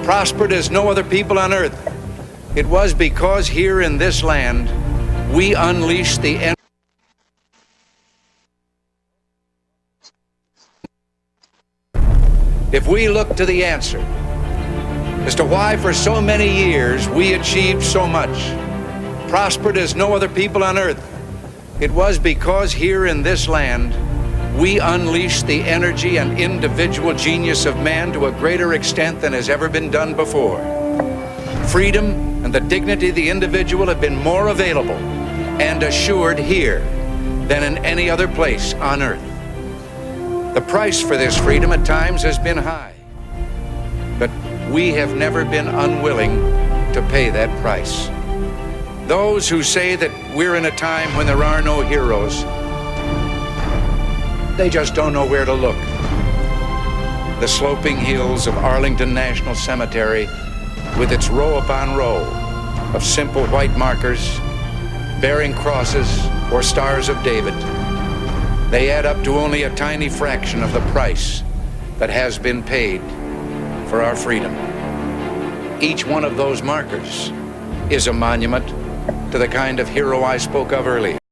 prospered as no other people on earth, it was because here in this land we unleashed the If we look to the answer as to why for so many years we achieved so much, prospered as no other people on earth, it was because here in this land we unleashed the energy and individual genius of man to a greater extent than has ever been done before. Freedom and the dignity of the individual have been more available and assured here than in any other place on earth. The price for this freedom at times has been high, but we have never been unwilling to pay that price. Those who say that we're in a time when there are no heroes, they just don't know where to look. The sloping hills of Arlington National Cemetery, with its row upon row of simple white markers bearing crosses or stars of David, they add up to only a tiny fraction of the price that has been paid for our freedom. Each one of those markers is a monument to the kind of hero I spoke of earlier.